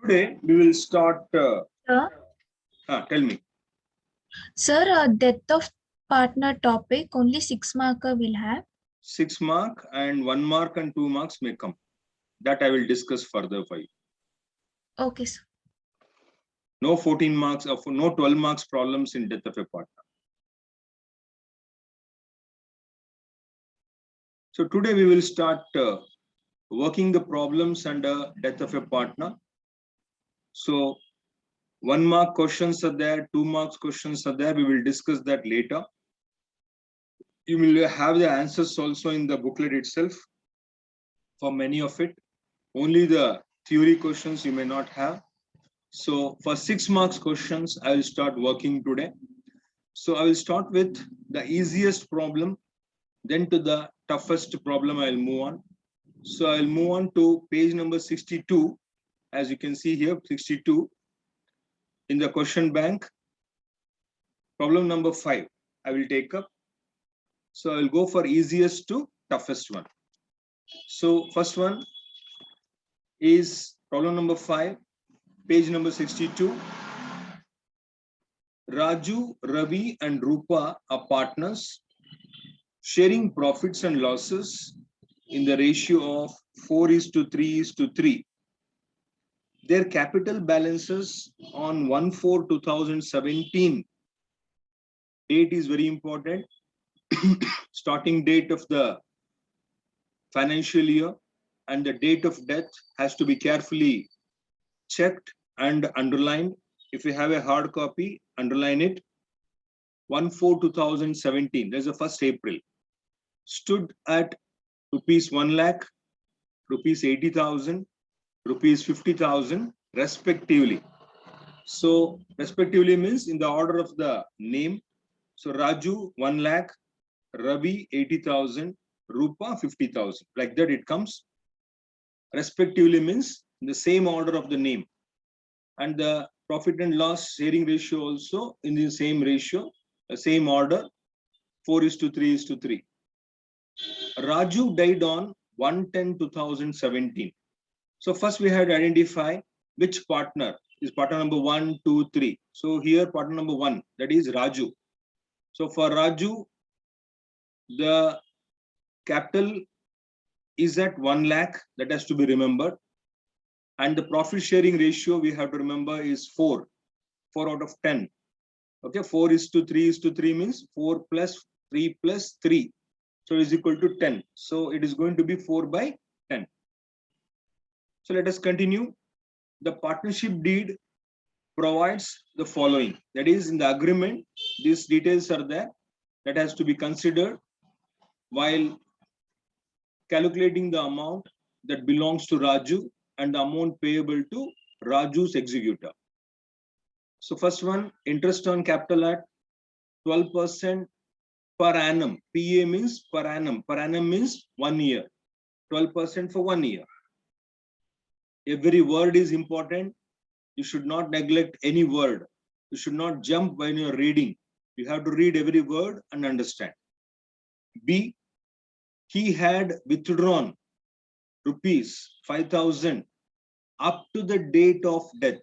Today we will start. Sir, Tell me. Death of partner topic only 6 marker will have. 6 mark and 1 mark and 2 marks may come. That I will discuss further for you. Okay, sir. No 14 marks or no 12 marks problems in death of a partner. So today we will start working the problems under death of a partner. So 1 mark questions are there, 2 marks questions are there. We will discuss that later. You will have the answers also in the booklet itself. For many of it, only the theory questions you may not have. So for 6 marks questions, I will start working today. So I will start with the easiest problem, then to the toughest problem I will move on. So I will move on to page number 62. As you can see here, 62 in the question bank. Problem number 5, I will take up. So I will go for easiest to toughest one. So first one is problem number 5, page number 62. Raju, Ravi and Rupa are partners sharing profits and losses in the ratio of 4:3:3. Their capital balances on 1/4/2017 date is very important. Starting date of the financial year and the date of death has to be carefully checked and underlined. If you have a hard copy, underline it. 1/4/2017, there's the 1st April, stood at rupees 1 lakh, rupees 80,000, rupees 50,000 respectively. So respectively means in the order of the name. So Raju 1 lakh, Ravi 80,000, Rupa 50,000. Like that it comes. Respectively means in the same order of the name. And the profit and loss sharing ratio also in the same ratio, the same order, 4:3:3. Raju died on 1/10/2017. So first we had to identify which partner is partner number 1, 2, 3. So here partner number 1, that is Raju. So for Raju, the capital is at 1 lakh, that has to be remembered. And the profit sharing ratio we have to remember is 4 out of 10. Okay, 4:3:3 means 4 plus 3 plus 3. So it is equal to 10. So it is going to be 4/10. So let us continue. The partnership deed provides the following. That is, in the agreement, these details are there that has to be considered while calculating the amount that belongs to Raju and the amount payable to Raju's executor. So first one, interest on capital at 12% per annum. PA means per annum. Per annum means 1 year. 12% for 1 year. Every word is important. You should not neglect any word. You should not jump when you're reading. You have to read every word and understand. B, he had withdrawn rupees 5,000 up to the date of death.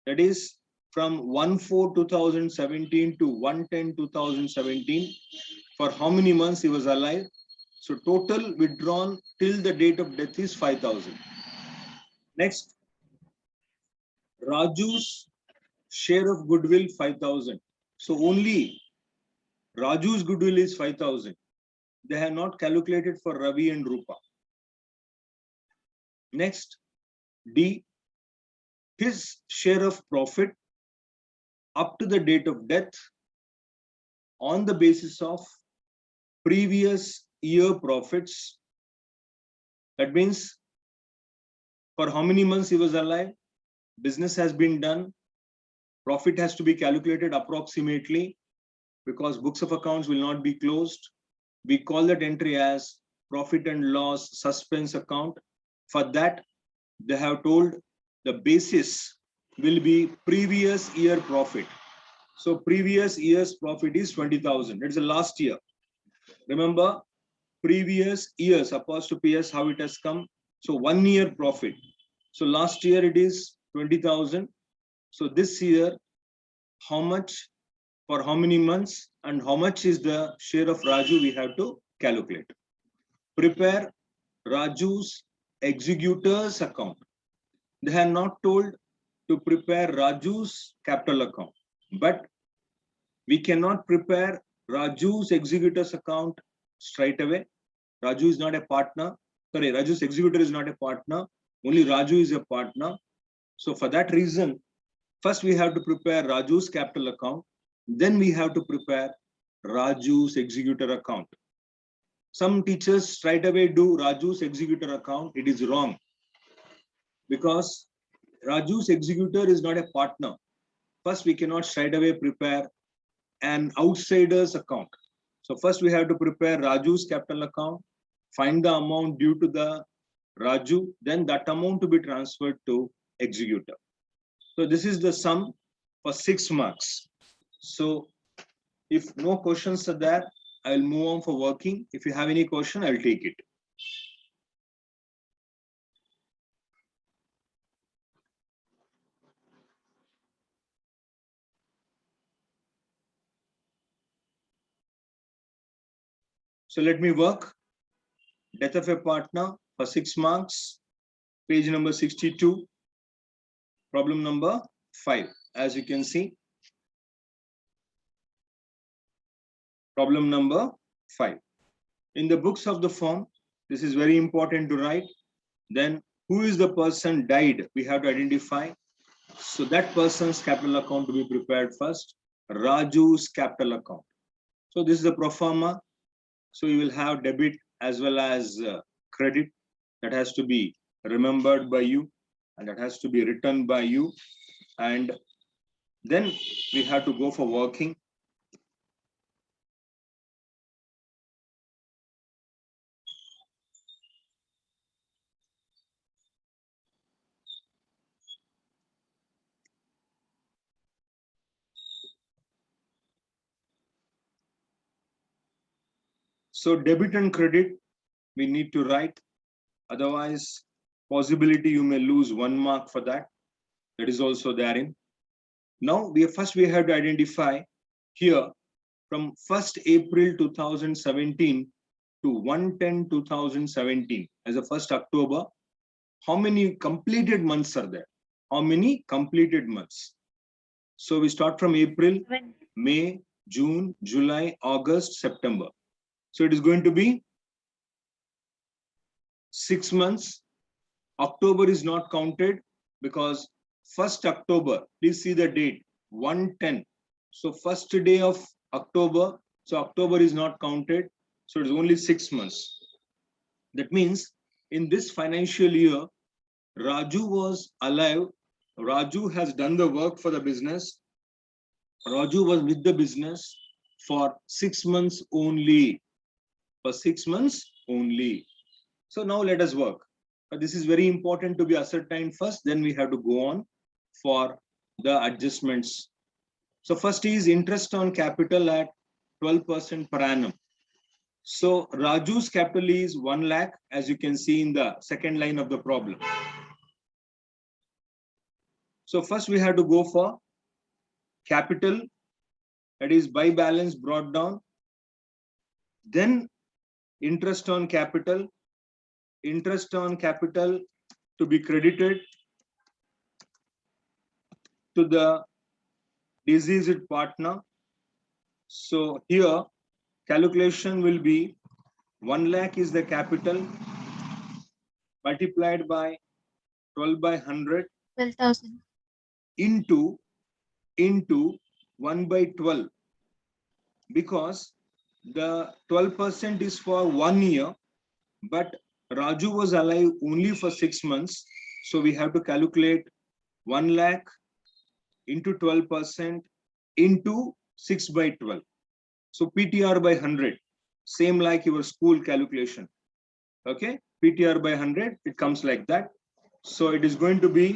That is from 1/4/2017 to 1/10/2017. For how many months he was alive? So total withdrawn till the date of death is 5,000. Next, Raju's share of goodwill 5,000. So only Raju's goodwill is 5,000. They have not calculated for Ravi and Rupa. Next, D, his share of profit up to the date of death on the basis of previous year profits. That means for how many months he was alive, business has been done, profit has to be calculated approximately because books of accounts will not be closed. We call that entry as profit and loss suspense account. For that, they have told the basis will be previous year profit. So previous year's profit is 20,000. It's the last year. Remember, previous years, apostrophe S, how it has come. So 1 year profit. So last year it is 20,000. So this year, how much for how many months and how much is the share of Raju we have to calculate. Prepare Raju's executor's account. They have not told to prepare Raju's capital account, but we cannot prepare Raju's executor's account straight away. Raju is not a partner. Sorry, Raju's executor is not a partner. Only Raju is a partner. So for that reason, first we have to prepare Raju's capital account. Then we have to prepare Raju's executor account. Some teachers straight away do Raju's executor account. It is wrong because Raju's executor is not a partner. First, we cannot straight away prepare an outsider's account. So first we have to prepare Raju's capital account, find the amount due to the Raju, then that amount to be transferred to executor. So this is the sum for 6 marks. So if no questions are there, I will move on for working. If you have any question, I will take it. So let me work. Death of a partner for 6 marks, page number 62, problem number 5. As you can see, problem number 5. In the books of the form, this is very important to write. Then who is the person died? We have to identify. So that person's capital account to be prepared first. Raju's capital account. So this is the pro forma. So you will have debit as well as credit that has to be remembered by you and that has to be written by you. And then we have to go for working. So debit and credit, we need to write. Otherwise, possibility you may lose 1 mark for that. That is also therein. Now, we have to identify here from 1st April 2017 to 1/10/2017 as a 1st October. How many completed months are there? How many completed months? So we start from April, May, June, July, August, September. So it is going to be 6 months. October is not counted because 1st October, please see the date, 1/10. So first day of October, so October is not counted. So it's only 6 months. That means in this financial year, Raju was alive. Raju has done the work for the business. Raju was with the business for 6 months only. For 6 months only. So now let us work. But this is very important to be ascertained first, then we have to go on for the adjustments. So first is interest on capital at 12% per annum. So Raju's capital is 1 lakh, as you can see in the second line of the problem. So first we have to go for capital, that is by balance brought down. Then interest on capital to be credited to the deceased partner. So here calculation will be 1 lakh is the capital multiplied by 12/100 12,000. into 1/12, because the 12% is for 1 year, but Raju was alive only for 6 months. So we have to calculate 1 lakh into 12% into 6/12. So PTR by 100, same like your school calculation. Okay, PTR by 100, it comes like that. So it is going to be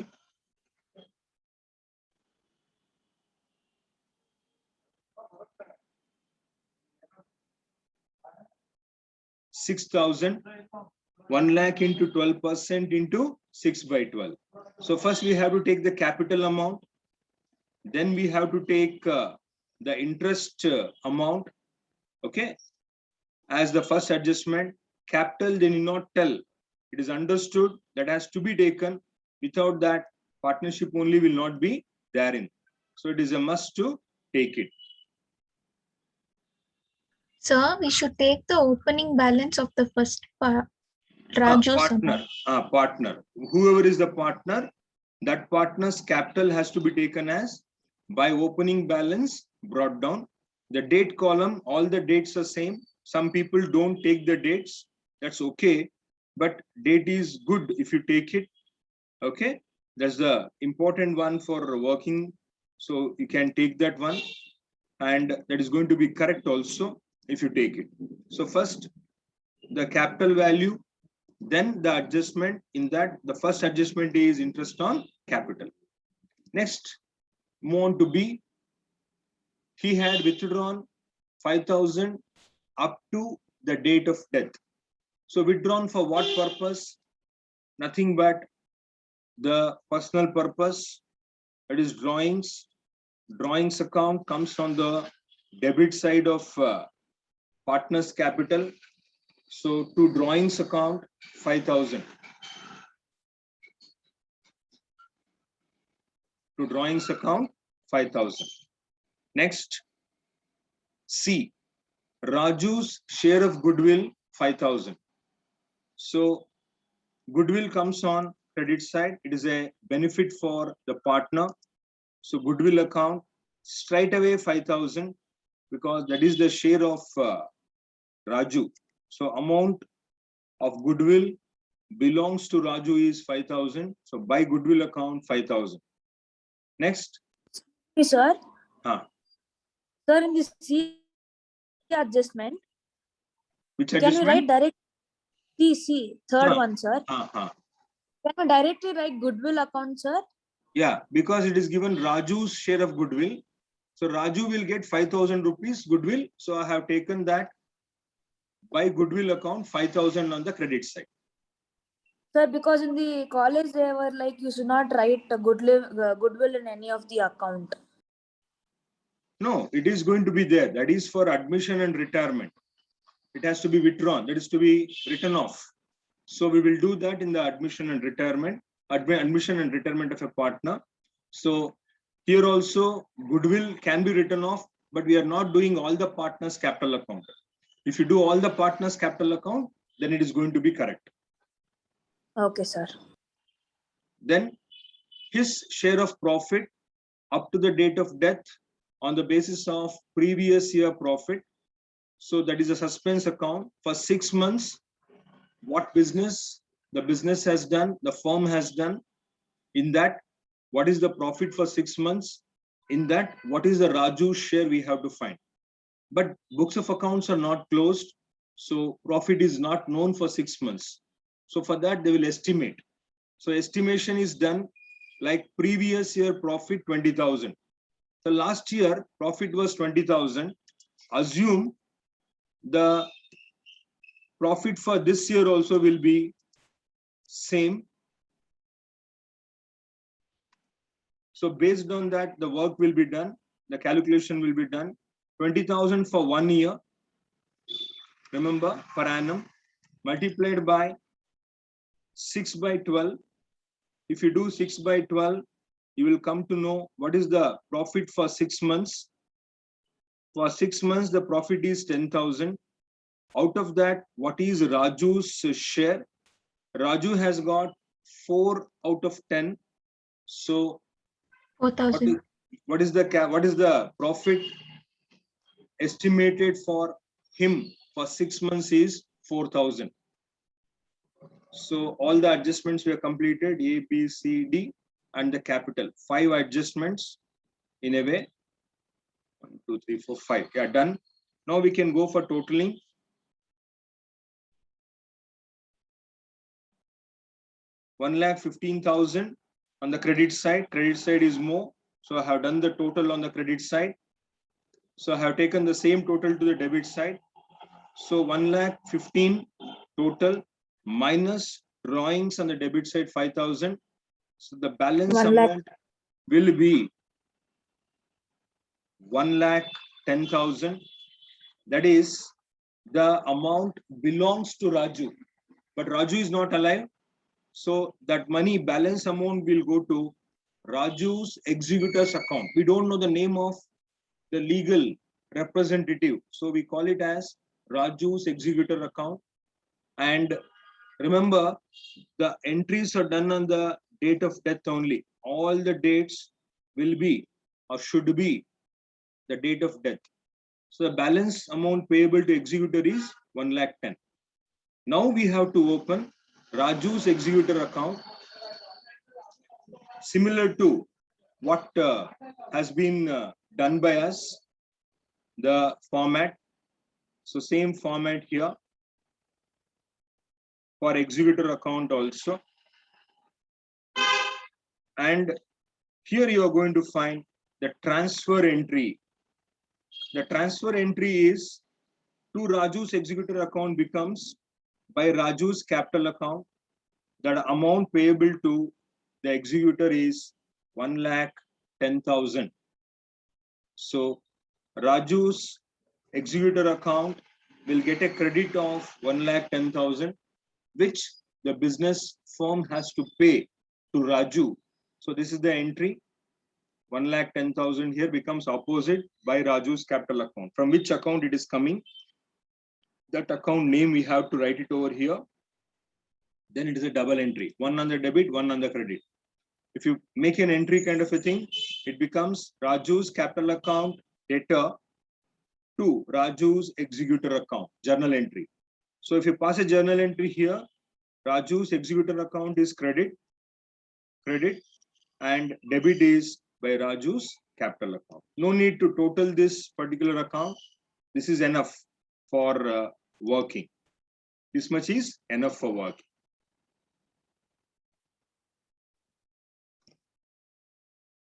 6,000, 1 lakh into 12% into 6 by 12. So first we have to take the capital amount. Then we have to take the interest amount. Okay. As the first adjustment, capital they need not tell. It is understood that has to be taken. Without that, partnership only will not be therein. So it is a must to take it. Sir, we should take the opening balance of the first Raju's Partner. Partner. Whoever is the partner, that partner's capital has to be taken as by opening balance brought down. The date column, all the dates are same. Some people don't take the dates. That's okay. But date is good if you take it. Okay. That's the important one for working. So you can take that one. And that is going to be correct also if you take it. So first, the capital value, then the adjustment. In that, the first adjustment is interest on capital. Next, move on to B. He had withdrawn 5,000 up to the date of death. So withdrawn for what purpose? Nothing but the personal purpose. That is drawings. Drawings account comes on the debit side of partner's capital. So to drawings account 5,000. To drawings account 5,000. Next, C. Raju's share of goodwill 5,000. So goodwill comes on credit side. It is a benefit for the partner. So goodwill account straight away 5,000 because that is the share of Raju. So amount of goodwill belongs to Raju is 5,000. So by goodwill account 5,000. Next. Hey, sir. Sir, in this C adjustment, Which can adjustment? we write direct C, third one, sir? Can we directly write goodwill account, sir? Yeah, because it is given Raju's share of goodwill. So Raju will get 5,000 rupees goodwill. So I have taken that by goodwill account 5,000 on the credit side. Sir, because in the college they were like you should not write goodwill in any of the account. No, it is going to be there. That is for admission and retirement. It has to be withdrawn. That is to be written off. So we will do that in the admission and retirement of a partner. So here also goodwill can be written off, but we are not doing all the partners' capital account. If you do all the partners' capital account, then it is going to be correct. Okay, sir. Then his share of profit up to the date of death on the basis of previous year profit. So that is a suspense account for 6 months. What business the business has done, the firm has done. In that, what is the profit for 6 months? In that, what is the Raju share we have to find? But books of accounts are not closed. So profit is not known for 6 months. So for that, they will estimate. So estimation is done like previous year profit 20,000. So last year profit was 20,000. Assume the profit for this year also will be same. So based on that, the work will be done. The calculation will be done. 20,000 for 1 year. Remember, per annum multiplied by 6 by 12. If you do 6 by 12, you will come to know what is the profit for 6 months. For 6 months, the profit is 10,000. Out of that, what is Raju's share? Raju has got 4 out of 10. So 4,000. what is the profit estimated for him for 6 months is 4,000. So all the adjustments were completed, A, B, C, D, and the capital. 5 adjustments in a way. 1, 2, 3, 4, 5. Yeah, done. Now we can go for totaling. $1,15,000 on the credit side. Credit side is more. So I have done the total on the credit side. So I have taken the same total to the debit side. So 1,15,000 total minus drawings on the debit side 5,000. So the balance 1 lakh. amount will be 1,10,000. That is, the amount belongs to Raju, but Raju is not alive. So that money balance amount will go to Raju's executor's account. We don't know the name of the legal representative, so we call it as Raju's executor account. And remember, the entries are done on the date of death only. All the dates will be or should be the date of death. So the balance amount payable to executor is 1,10,000. Now we have to open Raju's executor account, similar to what has been done by us, the format. So same format here for executor account also. And here you are going to find the transfer entry. The transfer entry is to Raju's executor account becomes by Raju's capital account. That amount payable to the executor is 1,10,000. So Raju's executor account will get a credit of 1,10,000, which the business firm has to pay to Raju. So this is the entry. 1,10,000 here becomes opposite by Raju's capital account. From which account it is coming? That account name we have to write it over here. Then it is a double entry, one on the debit, one on the credit. If you make an entry kind of a thing, it becomes Raju's capital account debtor to Raju's executor account, journal entry. So if you pass a journal entry here, Raju's executor account is credit, and debit is by Raju's capital account. No need to total this particular account. This is enough for working. This much is enough for working.